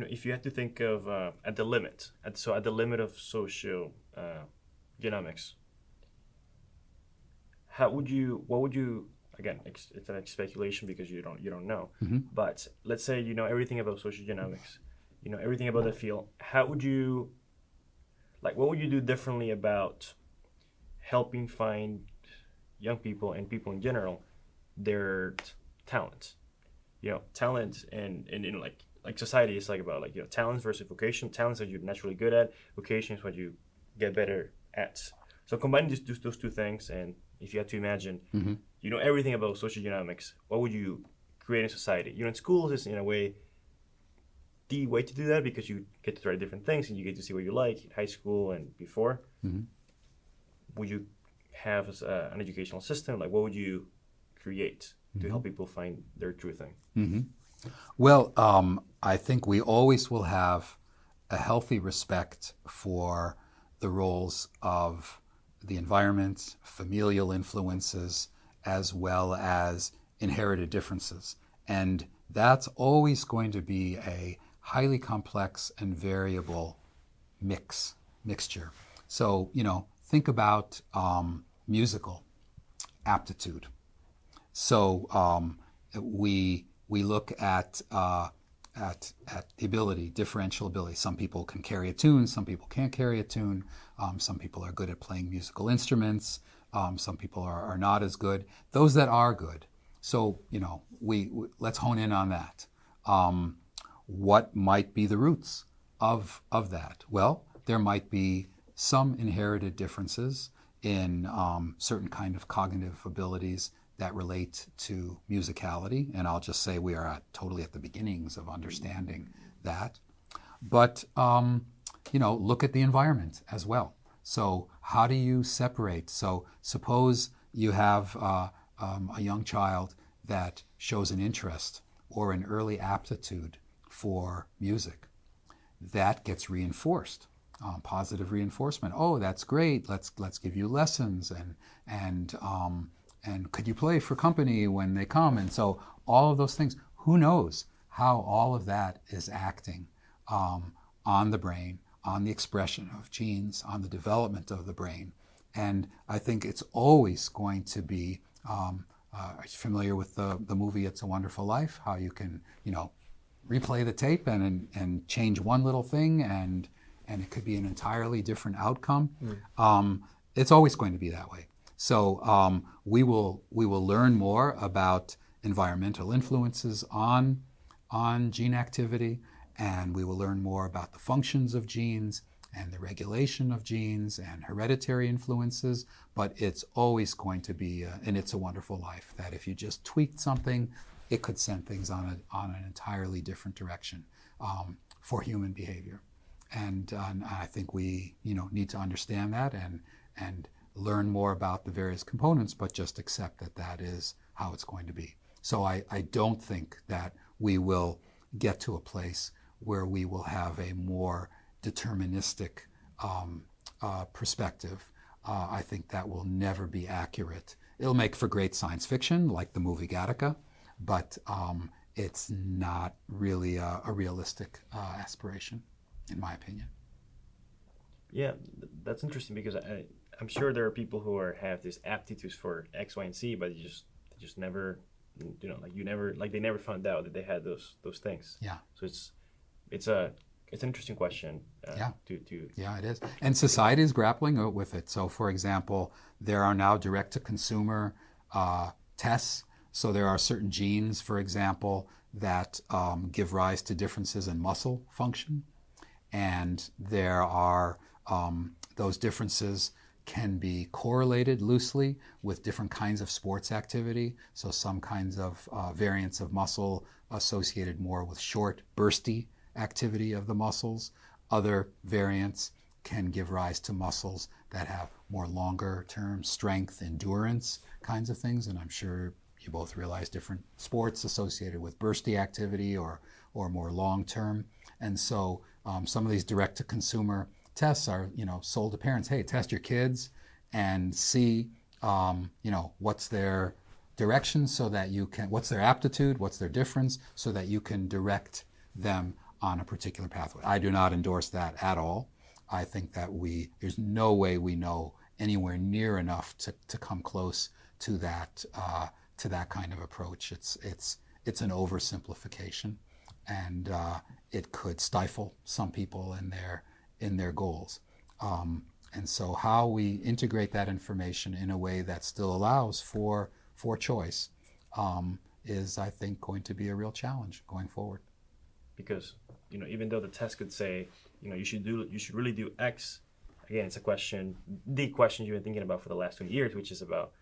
if you had to think of at the limit, at the limit of social genomics, what would you, again, it's a speculation because you don't know, but let's say you know everything about social genomics, you know everything about the field. How would you, what would you do differently about helping find young people and people in general their talents? Talent and like society is about talents versus vocation. Talents that you're naturally good at, vocation is what you get better at. So combining those two things, and if you had to imagine, you know everything about social genomics, what would you create in society? In schools is in a way the way to do that because you get to try different things and you get to see what you like in high school and before. Would you have an educational system? What would you create to help people find their true thing? Well, I think we always will have a healthy respect for the roles of the environment, familial influences, as well as inherited differences. And that's always going to be a highly complex and variable mixture. So, think about musical aptitude. So we look at the ability, differential ability. Some people can carry a tune, some people can't carry a tune. Some people are good at playing musical instruments. Some people are not as good. Those that are good. So, we let's hone in on that. What might be the roots of that? Well, there might be some inherited differences in certain kind of cognitive abilities that relate to musicality, and I'll just say we are totally at the beginnings of understanding that. But look at the environment as well. So how do you separate? So suppose you have a young child that shows an interest or an early aptitude for music. That gets reinforced. Positive reinforcement. Oh, that's great. Let's give you lessons and could you play for company when they come? And so all of those things. Who knows how all of that is acting on the brain, on the expression of genes, on the development of the brain. And I think it's always going to be. Are you familiar with the movie It's a Wonderful Life? How you can replay the tape and change one little thing and it could be an entirely different outcome. It's always going to be that way. So we will learn more about environmental influences on gene activity, and we will learn more about the functions of genes and the regulation of genes and hereditary influences. But it's always going to be an It's a Wonderful Life that if you just tweaked something, it could send things on an entirely different direction for human behavior. And I think we need to understand that and learn more about the various components, but just accept that is how it's going to be. So I don't think that we will get to a place where we will have a more deterministic perspective. I think that will never be accurate. It'll make for great science fiction, like the movie Gattaca, but it's not really a realistic aspiration, in my opinion. Yeah, that's interesting because I'm sure there are people who have these aptitudes for X, Y, and Z, but they just never, they never found out that they had those things. Yeah. So it's an interesting question. Yeah, it is. And society is grappling with it. So, for example, there are now direct-to-consumer tests. So there are certain genes, for example, that give rise to differences in muscle function. And there are those differences can be correlated loosely with different kinds of sports activity. So some kinds of variants of muscle associated more with short, bursty activity of the muscles. Other variants can give rise to muscles that have more longer term strength, endurance kinds of things. And I'm sure you both realize different sports associated with bursty activity or more long term. And so some of these direct-to-consumer tests are, sold to parents. Hey, test your kids and see, what's their direction so that you can, what's their aptitude, what's their difference, so that you can direct them on a particular pathway. I do not endorse that at all. I think that there's no way we know anywhere near enough to come close to that kind of approach. It's an oversimplification, and it could stifle some people in their goals. And so how we integrate that information in a way that still allows for choice is, I think, going to be a real challenge going forward. Because, even though the test could say, you should really do X, again, it's the question you've been thinking about for the last 20 years, which is about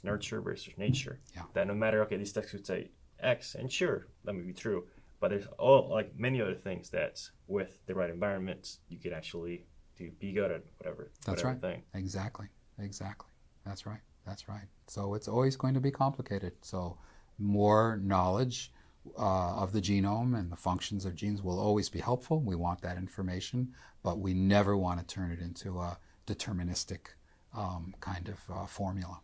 nurture versus nature. Yeah. That no matter, okay, these texts could say X, and sure, that may be true, but there's many other things that with the right environment, you could actually be good at whatever. That's whatever right. Thing. Exactly. That's right. So it's always going to be complicated. So more knowledge of the genome and the functions of genes will always be helpful. We want that information, but we never want to turn it into a deterministic kind of formula.